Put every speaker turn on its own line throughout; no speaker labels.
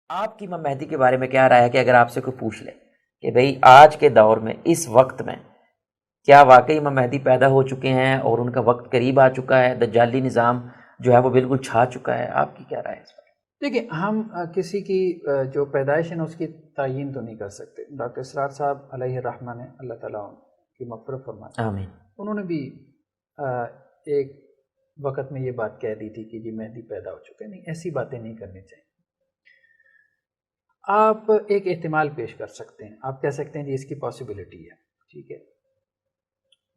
آپ کی امام مہدی کے بارے میں کیا رائے ہے کہ اگر آپ سے کوئی پوچھ لے کہ بھئی آج کے دور میں اس وقت میں کیا واقعی امام مہدی پیدا ہو چکے ہیں اور ان کا وقت قریب آ چکا ہے، دجالی نظام جو ہے وہ بالکل چھا چکا ہے، آپ کی کیا رائے ہے اس پر؟
دیکھیں، ہم کسی کی جو پیدائش ہے نا اس کی تعیین تو نہیں کر سکتے. ڈاکٹر اسرار صاحب علیہ الرحمہ نے، اللہ تعالیٰ ان کی مغفرت فرمائے،
آمین.
انہوں نے بھی ایک وقت میں یہ بات کہہ دی تھی کہ جی مہدی پیدا ہو چکے. نہیں، ایسی باتیں نہیں کرنی چاہیے. آپ ایک احتمال پیش کر سکتے ہیں، آپ کہہ سکتے ہیں جی اس کی پاسبلٹی ہے، ٹھیک ہے.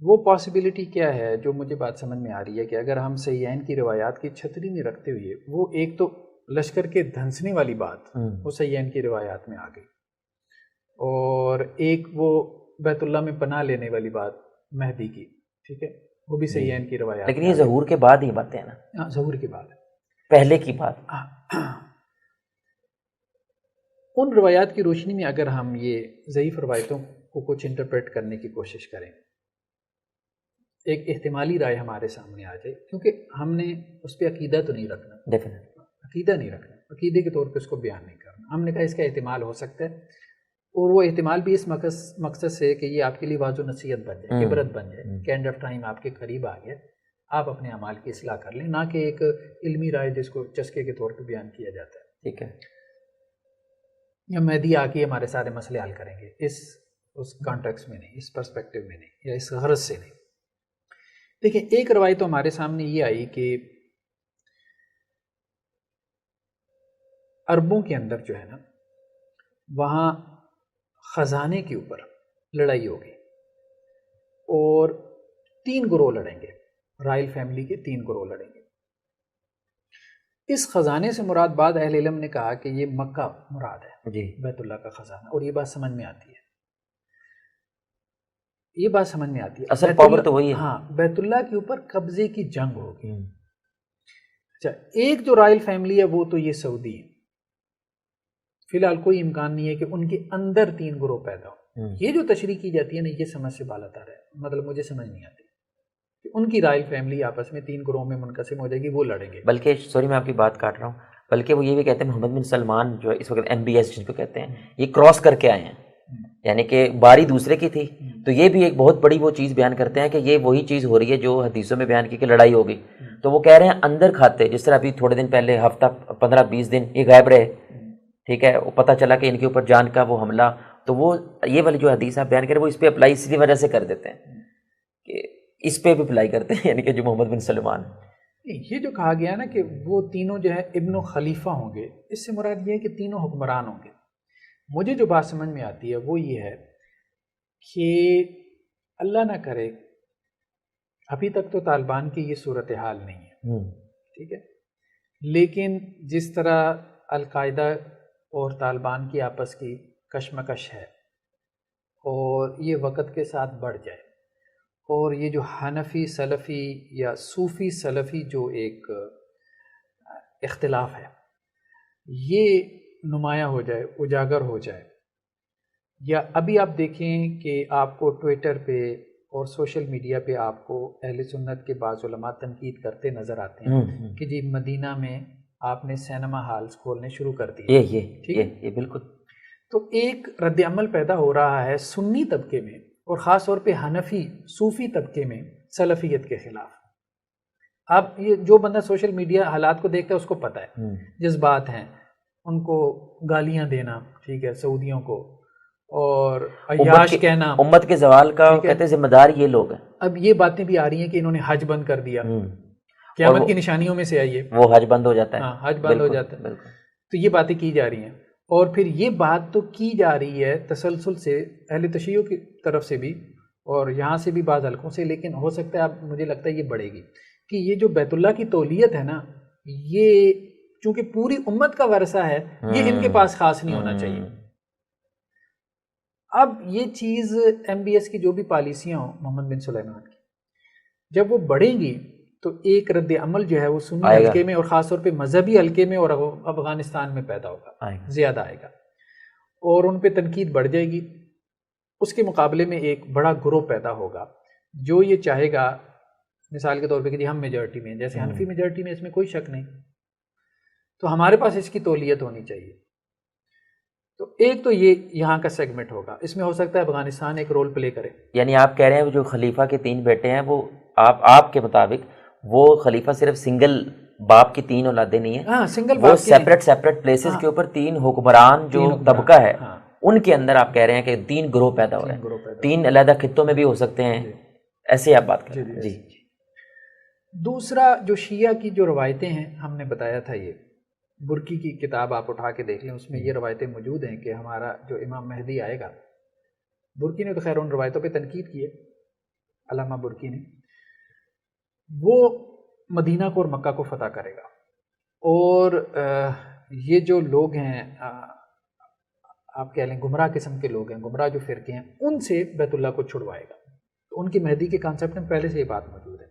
وہ پاسبلٹی کیا ہے جو مجھے بات سمجھ میں آ رہی ہے کہ اگر ہم صحیحین کی روایات کی چھتری میں رکھتے ہوئے، وہ ایک تو لشکر کے دھنسنے والی بات وہ صحیحین کی روایات میں آ گئی، اور ایک وہ بیت اللہ میں پناہ لینے والی بات مہدی کی، ٹھیک ہے، وہ بھی صحیحین کی روایات
لیکن
میں
یہ
آ گئی.
ظہور کے بعد ہی باتیں ہیں نا،
ظہور کی بات ہے،
پہلے کی بات.
ان روایات کی روشنی میں اگر ہم یہ ضعیف روایتوں کو کچھ انٹرپریٹ کرنے کی کوشش کریں، ایک احتمالی رائے ہمارے سامنے آ جائے، کیونکہ ہم نے اس پہ عقیدہ تو نہیں رکھنا، عقیدہ نہیں رکھنا، عقیدے کے طور پہ اس کو بیان نہیں کرنا. ہم نے کہا اس کا احتمال ہو سکتا ہے، اور وہ احتمال بھی اس مقصد سے کہ یہ آپ کے لیے واضح نصیحت بن جائے، عبرت بن جائے کہ اینڈ آف ٹائم آپ کے قریب آ گیا، آپ اپنے اعمال کی اصلاح کر لیں، نہ کہ ایک علمی رائے جس کو چسکے کے طور پہ بیان کیا جاتا ہے.
ٹھیک ہے،
یا مہدی آ کے ہمارے سارے مسئلے حل کریں گے، اس کانٹیکس میں نہیں، اس پرسپیکٹو میں نہیں، یا اس غرض سے نہیں. دیکھیں، ایک روایت تو ہمارے سامنے یہ آئی کہ عربوں کے اندر جو ہے نا، وہاں خزانے کے اوپر لڑائی ہوگی، اور 3 گروہ لڑیں گے، رائل فیملی کے 3 گروہ لڑیں گے. اس خزانے سے مراد، بعد اہل علم نے کہا کہ یہ مکہ مراد ہے،
جی،
بیت اللہ کا خزانہ، اور یہ بات سمجھ میں آتی ہے، یہ بات سمجھ میں آتی ہے.
اصل پاور تو وہی ہے.
ہاں، بیت اللہ کے اوپر قبضے کی جنگ ہوگی. اچھا، ایک جو رائل فیملی ہے وہ تو یہ سعودی ہے، فی الحال کوئی امکان نہیں ہے کہ ان کے اندر 3 گروہ پیدا ہو. یہ جو تشریح کی جاتی ہے نا، یہ سمجھ سے بالا تر ہے، مطلب مجھے سمجھ نہیں آتی کہ ان کی رائل فیملی آپس میں 3 گروہوں میں منقسم ہو جائے گی، وہ لڑیں گے.
بلکہ سوری میں آپ کی بات کاٹ رہا ہوں، بلکہ وہ یہ بھی کہتے ہیں محمد بن سلمان جو اس وقت MBS جن کو کہتے ہیں، یہ کراس کر کے آئے ہیں، یعنی کہ باری دوسرے کی تھی. تو یہ بھی ایک بہت بڑی وہ چیز بیان کرتے ہیں کہ یہ وہی چیز ہو رہی ہے جو حدیثوں میں بیان کی کہ لڑائی ہوگی. تو وہ کہہ رہے ہیں اندر کھاتے، جس طرح ابھی تھوڑے دن پہلے ہفتہ 15-20 دن یہ غائب رہے، ٹھیک ہے، وہ پتہ چلا کہ ان کے اوپر جان کا وہ حملہ، تو وہ یہ والی جو حدیث آپ بیان کریں وہ اس پہ اپلائی اسی وجہ سے کر دیتے ہیں کہ اس پہ بھی اپلائی کرتے ہیں، یعنی کہ جو محمد بن سلمان.
یہ جو کہا گیا نا کہ وہ تینوں جو ہے ابن و خلیفہ ہوں گے، اس سے مراد یہ ہے کہ تینوں حکمران ہوں گے. مجھے جو بات سمجھ میں آتی ہے وہ یہ ہے کہ اللہ نہ کرے، ابھی تک تو طالبان کی یہ صورتحال نہیں ہے، ٹھیک ہے، لیکن جس طرح القاعدہ اور طالبان کی آپس کی کشمکش ہے، اور یہ وقت کے ساتھ بڑھ جائے، اور یہ جو حنفی سلفی یا صوفی سلفی جو ایک اختلاف ہے، یہ نمایاں ہو جائے، اجاگر ہو جائے، یا ابھی آپ دیکھیں کہ آپ کو ٹویٹر پہ اور سوشل میڈیا پہ آپ کو اہل سنت کے بعض علماء تنقید کرتے نظر آتے ہیں کہ جی مدینہ میں آپ نے سینما ہالز کھولنے شروع کر دیے، ٹھیک ہے،
یہ بالکل.
تو ایک رد عمل پیدا ہو رہا ہے سنی طبقے میں، اور خاص طور پہ حنفی صوفی طبقے میں سلفیت کے خلاف. اب یہ جو بندہ سوشل میڈیا حالات کو دیکھتا ہے اس کو پتہ ہے جذبات ہیں، ان کو گالیاں دینا، ٹھیک ہے، سعودیوں کو، اور عیاش کہنا،
امت کے زوال کا کہتے ہیں ذمہ دار یہ لوگ ہیں.
اب یہ باتیں بھی آ رہی ہیں کہ انہوں نے حج بند کر دیا، قیامت کی نشانیوں میں سے آئیے،
وہ حج بند ہو جاتا ہے.
ہاں، حج بند ہو جاتا ہے. تو یہ باتیں کی جا رہی ہیں، اور پھر یہ بات تو کی جا رہی ہے تسلسل سے اہل تشیع کی طرف سے بھی اور یہاں سے بھی بعض حلقوں سے، لیکن ہو سکتا ہے، اب مجھے لگتا ہے یہ بڑھے گی کہ یہ جو بیت اللہ کی تولیت ہے نا، یہ چونکہ پوری امت کا ورثہ ہے، یہ ان کے پاس خاص نہیں ہونا چاہیے. اب یہ چیز MBS کی جو بھی پالیسیاں ہوں محمد بن سلیمان کی، جب وہ بڑھیں گی تو ایک رد عمل جو ہے وہ سنی حلقے میں اور خاص طور پہ مذہبی حلقے میں اور افغانستان میں پیدا ہوگا، زیادہ آئے گا، اور ان پہ تنقید بڑھ جائے گی. اس کے مقابلے میں ایک بڑا گروہ پیدا ہوگا جو یہ چاہے گا، مثال کے طور پہ کہ ہم میجورٹی میں ہیں، جیسے حنفی میجورٹی میں، اس میں کوئی شک نہیں، تو ہمارے پاس اس کی تولیت ہونی چاہیے. تو ایک تو یہ یہاں کا سیگمنٹ ہوگا، اس میں ہو سکتا ہے افغانستان ایک رول پلے کرے.
یعنی آپ کہہ رہے ہیں جو خلیفہ کے 3 بیٹے ہیں وہ آپ کے مطابق وہ خلیفہ صرف سنگل باپ کی 3 اولادیں نہیں ہیں،
ہاں سنگل
وہ
باپ کی نہیں.
سیپریٹ پلیسز کے اوپر 3 حکمران جو طبقہ ہے ان کے اندر آپ کہہ رہے ہیں کہ 3 گروہ پیدا ہو رہے ہیں، 3 علیحدہ خطوں میں بھی ہو سکتے ہیں، ایسے آپ بات کریں. جی.
دوسرا جو شیعہ کی جو روایتیں ہیں، ہم نے بتایا تھا یہ برکی کی کتاب آپ اٹھا کے دیکھ لیں، اس میں یہ روایتیں موجود ہیں کہ ہمارا جو امام مہدی آئے گا. برکی نے تو خیر ان روایتوں پہ تنقید کی ہے، علامہ برکی نے. وہ مدینہ کو اور مکہ کو فتح کرے گا، اور یہ جو لوگ ہیں آپ کہہ لیں گمراہ قسم کے لوگ ہیں، گمراہ جو فرقے ہیں، ان سے بیت اللہ کو چھڑوائے گا. تو ان کی مہدی کے کانسیپٹ میں پہلے سے یہ بات موجود ہے.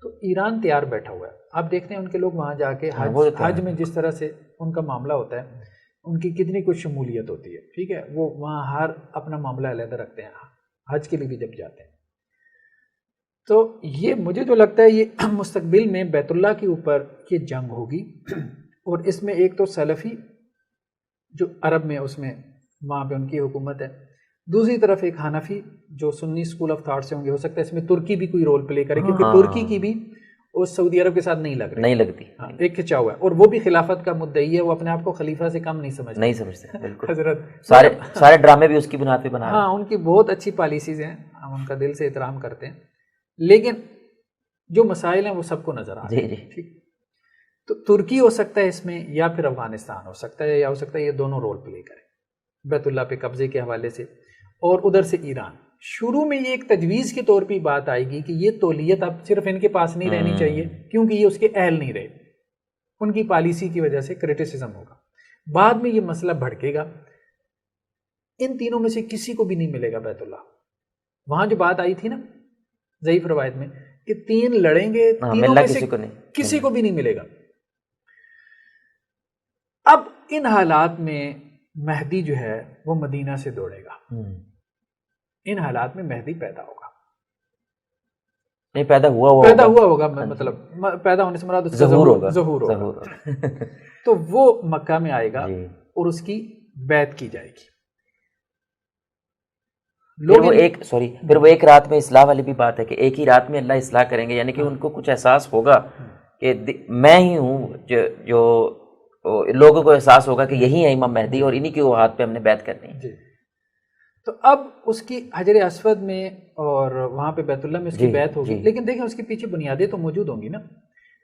تو ایران تیار بیٹھا ہوا ہے. آپ دیکھتے ہیں ان کے لوگ وہاں جا کے حج میں جس طرح سے ان کا معاملہ ہوتا ہے، ان کی کتنی کچھ شمولیت ہوتی ہے. ٹھیک ہے، وہ وہاں ہر اپنا معاملہ علیحدہ رکھتے ہیں، حج کے لیے بھی جب جاتے ہیں. تو یہ مجھے جو لگتا ہے یہ مستقبل میں بیت اللہ کے اوپر یہ جنگ ہوگی. اور اس میں ایک تو سلفی جو عرب میں اس میں وہاں پہ ان کی حکومت ہے، دوسری طرف ایک حنفی جو سنی اسکول آف تھاٹ سے ہوں گے. ہو سکتا ہے اس میں ترکی بھی کوئی رول پلے کرے، کیونکہ ترکی کی بھی اس سعودی عرب کے ساتھ نہیں لگتی. ایک کھچا ہوا ہے، اور وہ بھی خلافت کا مدعی ہے، وہ اپنے آپ کو خلیفہ سے کم نہیں سمجھتے. بالکل حضرت
سارے ڈرامے بھی اس کی بنیاد پہ بنا.
ہاں ان کی بہت اچھی پالیسیز ہیں، ہم ان کا دل سے احترام کرتے ہیں، لیکن جو مسائل ہیں وہ سب کو نظر آ رہے ہیں. ٹھیک، تو ترکی ہو سکتا ہے اس میں، یا پھر افغانستان ہو سکتا ہے، یا ہو سکتا ہے یہ دونوں رول پلے کریں بیت اللہ پہ قبضے کے حوالے سے. اور ادھر سے ایران. شروع میں یہ ایک تجویز کے طور پہ بات آئے گی کہ یہ تولیت اب صرف ان کے پاس نہیں رہنی چاہیے، کیونکہ یہ اس کے اہل نہیں رہے، ان کی پالیسی کی وجہ سے کرٹیسزم ہوگا. بعد میں یہ مسئلہ بھڑکے گا، ان تینوں میں سے کسی کو بھی نہیں ملے گا بیت اللہ. وہاں جو بات آئی تھی نا ضعیف روایت میں کہ 3 لڑیں گے، تینوں میں سے کسی کو بھی نہیں ملے گا. اب ان حالات میں مہدی جو ہے وہ مدینہ سے دوڑے گا. ان حالات میں مہدی پیدا ہوگا،
نہیں پیدا ہوا
ہوگا مطلب پیدا ہونے سے مراد ظہور ہوگا. تو وہ مکہ میں آئے گا اور اس کی بیعت کی جائے گی.
پھر وہ ایک رات میں اصلاح والی بھی بات ہے کہ ایک ہی رات میں اللہ اصلاح کریں گے، یعنی کہ ان کو کچھ احساس ہوگا کہ میں ہی ہوں، جو لوگوں کو احساس ہوگا کہ یہی ہے امام مہدی اور انہی کے ہاتھ پہ ہم نے بیعت کرنی ہے.
تو اب اس کی حجر اسود میں اور وہاں پہ بیت اللہ میں اس کی بیعت ہوگی. لیکن دیکھیں اس کے پیچھے بنیادیں تو موجود ہوں گی نا.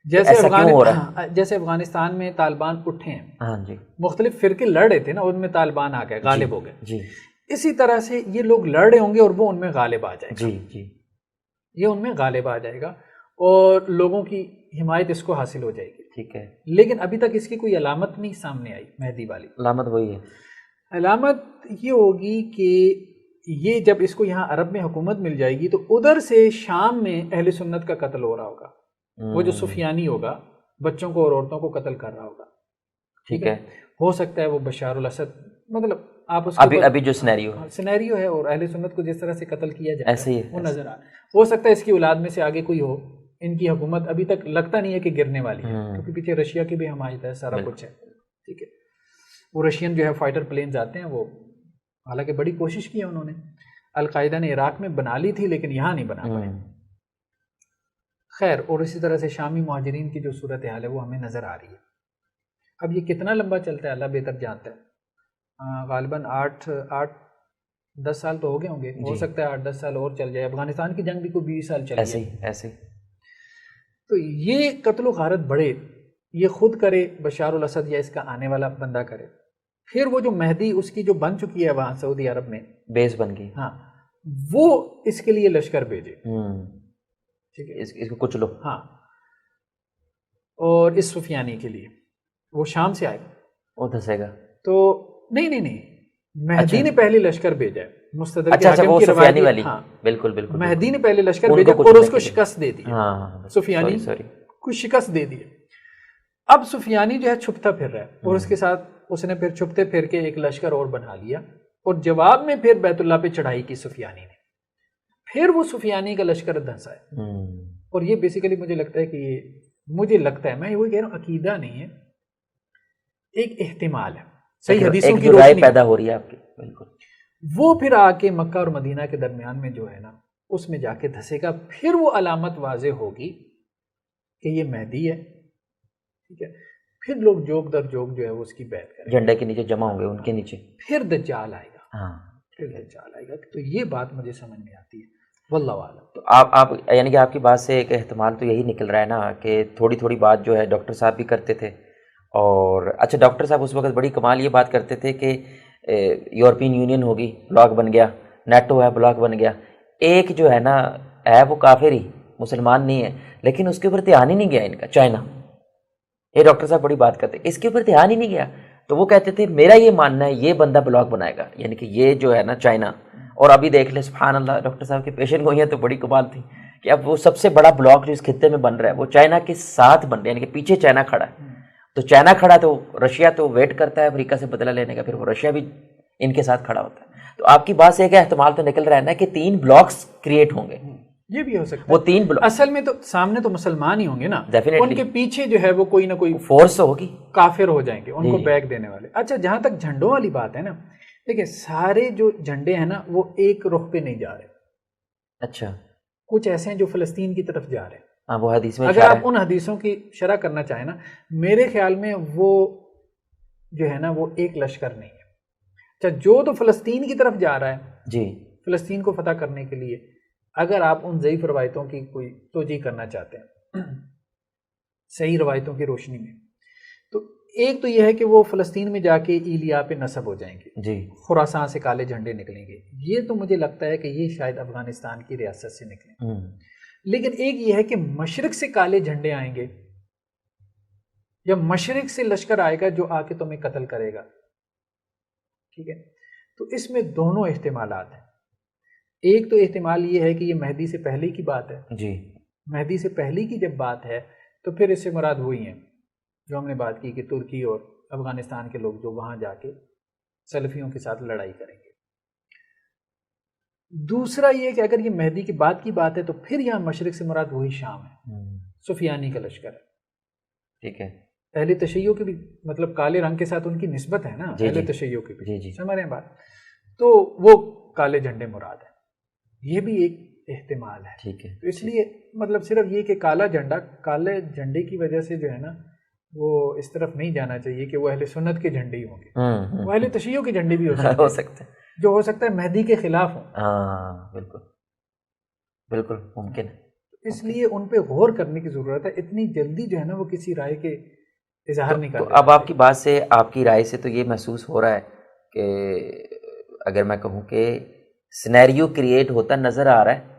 جیسے افغانستان میں طالبان اٹھے ہیں، مختلف فرقے لڑ رہے تھے نا، ان میں طالبان آ گئے، غالب ہو گئے. اسی طرح سے یہ لوگ لڑ رہے ہوں گے اور وہ ان میں غالب آ جائے گا. یہ ان میں غالب آ جائے گا اور لوگوں کی حمایت اس کو حاصل ہو جائے گی.
ٹھیک ہے،
لیکن ابھی تک اس کی کوئی علامت نہیں سامنے آئی. مہدی والی
علامت وہی ہے،
علامت یہ ہوگی کہ یہ جب اس کو یہاں عرب میں حکومت مل جائے گی تو ادھر سے شام میں اہل سنت کا قتل ہو رہا ہوگا. وہ جو سفیانی ہوگا بچوں کو اور عورتوں کو قتل کر رہا ہوگا. ٹھیک ہے، ہو سکتا ہے وہ بشار الاسد، مطلب آپ اس
ابھی جو
سینیریو ہے اور اہل سنت کو جس طرح سے قتل کیا جائے وہ نظر آ. ہو سکتا ہے اس کی اولاد میں سے آگے کوئی ہو. ان کی حکومت ابھی تک لگتا نہیں ہے کہ گرنے والی ہے، کیونکہ پیچھے رشیا کی بھی حمایت ہے، سارا کچھ ہے. ٹھیک ہے، وہ رشین جو ہے فائٹر پلینز آتے ہیں، وہ حالانکہ بڑی کوشش کی ہے انہوں نے. القاعدہ نے عراق میں بنا لی تھی لیکن یہاں نہیں بنا پائے. خیر، اور اسی طرح سے شامی مہاجرین کی جو صورتحال ہے وہ ہمیں نظر آ رہی ہے. اب یہ کتنا لمبا چلتا ہے اللہ بہتر جانتا ہے. غالباً 8-10 سال تو ہو گئے ہوں گے، ہو سکتا ہے 8-10 سال اور چل جائے. افغانستان کی جنگ بھی کوئی 20 سال چلی ہے
ایسے. تو
یہ قتل و غارت بڑھے، یہ خود کرے بشار الاسد یا اس کا آنے والا بندہ کرے. پھر وہ جو مہدی اس کی جو بن چکی ہے وہاں سعودی عرب میں
بیس بن گئی،
ہاں، وہ اس کے لیے لشکر بھیجے. ٹھیک ہے،
اس کو کچھ لو.
ہاں، اور اس سفیانی کے لیے وہ شام سے آئے گا،
وہ دھسے گا.
تو نہیں مہدی نے پہلے لشکر بھیجا ہے. مستدرک
وہ سفیانی والی، بالکل
مہدی نے پہلے لشکر بھیجا اور اس کو شکست دے دی. سفیانی کو شکست دے دی. اب سفیانی جو ہے چھپتا پھر رہا ہے اور اس کے ساتھ اس نے پھر چھپتے پھر کے ایک لشکر اور بنا لیا اور جواب میں پھر بیت اللہ پہ چڑھائی کی سفیانی نے. پھر وہ سفیانی کا لشکر دھنسا ہے. اور یہ بیسیکلی مجھے لگتا ہے کہ میں وہی کہہ رہا ہوں، عقیدہ نہیں ہے، ایک احتمال ہے. صحیح حدیثوں کی
ایک رائے
روشنی
پیدا ہو رہی ہے آپ کی. بالکل.
وہ پھر آ کے مکہ اور مدینہ کے درمیان میں جو ہے نا اس میں جا کے دھسے گا، پھر وہ علامت واضح ہوگی کہ یہ مہدی ہے. ٹھیک ہے، پھر لوگ جوگ در جوگ جو ہے وہ اس کی بیعت کریں گے،
جھنڈے کے نیچے جمع ہوں گے ان کے نیچے.
پھر دجال آئے گا.
ہاں
پھر دجال آئے گا. تو یہ بات مجھے سمجھ میں آتی ہے، واللہ اعلم.
تو آپ یعنی کہ آپ کی بات سے ایک احتمال تو یہی نکل رہا ہے نا کہ تھوڑی تھوڑی بات جو ہے ڈاکٹر صاحب بھی کرتے تھے. اور اچھا ڈاکٹر صاحب اس وقت بڑی کمال یہ بات کرتے تھے کہ یورپین یونین ہوگی بلاک بن گیا، نیٹو ہے بلاک بن گیا، ایک جو ہے نا ہے وہ کافر ہی مسلمان نہیں ہے لیکن اس کے اوپر دھیان ہی نہیں گیا ان کا، چائنا. یہ ڈاکٹر صاحب بڑی بات کرتے اس کے اوپر دھیان ہی نہیں گیا. تو وہ کہتے تھے میرا یہ ماننا ہے یہ بندہ بلاک بنائے گا، یعنی کہ یہ جو ہے نا چائنا. اور ابھی دیکھ لیں سبحان اللہ، ڈاکٹر صاحب کی پیشن گوئیاں تو بڑی کمال تھی کہ اب وہ سب سے بڑا بلاک جو اس خطے میں بن رہا ہے وہ چائنا کے ساتھ بن رہا ہے، یعنی کہ پیچھے چائنا کھڑا ہے. تو چائنا کھڑا تو رشیا تو ویٹ کرتا ہے امریکہ سے بدلہ لینے کا، پھر وہ رشیا بھی ان کے ساتھ کھڑا ہوتا ہے. تو آپ کی بات سے ایک احتمال تو نکل رہا ہے نا کہ 3 بلاکس کریٹ ہوں گے.
یہ بھی ہو سکتا
وہ
ہے.
3 بلاک
اصل میں تو سامنے تو مسلمان ہی ہوں گے نا،
Definitely.
ان کے پیچھے جو ہے وہ کوئی نہ کوئی
فورس ہوگی،
کافر ہو جائیں گے ان کو
جی.
بیک دینے والے. اچھا جہاں تک جھنڈوں والی بات ہے نا، دیکھیں سارے جو جھنڈے ہیں نا وہ ایک رخ پہ نہیں جا رہے.
اچھا
کچھ ایسے ہیں جو فلسطین کی طرف جا رہے ہیں.
ہاں وہ حدیث میں
اگر
اشارہ
آپ ان حدیثوں کی شرح کرنا چاہیں نا، میرے خیال میں وہ جو ہے نا وہ ایک لشکر نہیں ہے. اچھا جو تو فلسطین کی طرف جا رہا ہے،
جی
فلسطین کو فتح کرنے کے لیے، اگر آپ ان ضعیف روایتوں کی کوئی توجیہ کرنا چاہتے ہیں صحیح روایتوں کی روشنی میں، تو ایک تو یہ ہے کہ وہ فلسطین میں جا کے ایلیا پہ نصب ہو جائیں گے،
جی
خراسان سے کالے جھنڈے نکلیں گے. یہ تو مجھے لگتا ہے کہ یہ شاید افغانستان کی ریاست سے نکلیں. لیکن ایک یہ ہے کہ مشرق سے کالے جھنڈے آئیں گے یا مشرق سے لشکر آئے گا جو آ کے تمہیں قتل کرے گا. ٹھیک ہے، تو اس میں دونوں احتمالات ہیں. ایک تو احتمال یہ ہے کہ یہ مہدی سے پہلے کی بات ہے.
جی
مہدی سے پہلے کی جب بات ہے تو پھر اس سے مراد وہی ہیں جو ہم نے بات کی کہ ترکی اور افغانستان کے لوگ جو وہاں جا کے سلفیوں کے ساتھ لڑائی کریں گے. دوسرا یہ کہ اگر یہ مہدی کی بات ہے تو پھر یہاں مشرق سے مراد وہی شام ہے، سفیانی کا لشکر ہے.
ٹھیک ہے،
اہل تشیع کے بھی مطلب کالے رنگ کے ساتھ ان کی نسبت ہے نا، اہل تشیع کے بھی.
جی
سمجھ رہے ہیں بات؟ تو وہ کالے جھنڈے مراد ہے. یہ بھی ایک احتمال ہے.
ٹھیک ہے،
تو اس لیے مطلب صرف یہ کہ کالے جھنڈے کی وجہ سے جو ہے نا وہ اس طرف نہیں جانا چاہیے کہ وہ اہل سنت کے جھنڈے ہی ہوں گے. وہ اہل تشیع کے جھنڈے بھی
ہو سکتے ہیں
جو ہو سکتا ہے مہدی کے خلاف ہوں.
ہاں بالکل بالکل ممکن ہے.
اس لیے ان پہ غور کرنے کی ضرورت ہے. اتنی جلدی جو ہے نا وہ کسی رائے کے اظہار نہیں
تو
کرتے.
اب آپ کی بات سے، آپ کی رائے سے تو یہ محسوس ہو رہا ہے کہ اگر میں کہوں کہ سینیریو کریٹ ہوتا نظر آ رہا ہے،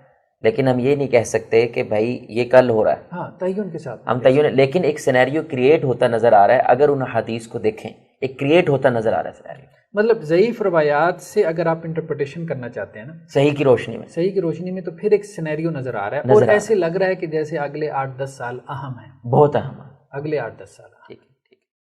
لیکن ہم یہ نہیں کہہ سکتے کہ بھائی یہ کل ہو رہا ہے.
ہاں تعین کے ساتھ
ہم تعین، لیکن ایک سینیریو کریٹ ہوتا نظر آ رہا ہے. اگر ان حدیث کو دیکھیں ایک کریٹ ہوتا نظر آ رہا ہے سینیریو،
مطلب ضعیف روایات سے اگر آپ انٹرپریٹیشن کرنا چاہتے ہیں نا
صحیح کی روشنی میں،
صحیح کی روشنی میں، تو پھر ایک سینیریو نظر آ رہا ہے. اور ایسے لگ رہا ہے کہ جیسے اگلے 8-10 سال اہم ہیں،
بہت اہم ہے.
اگلے 8-10 سال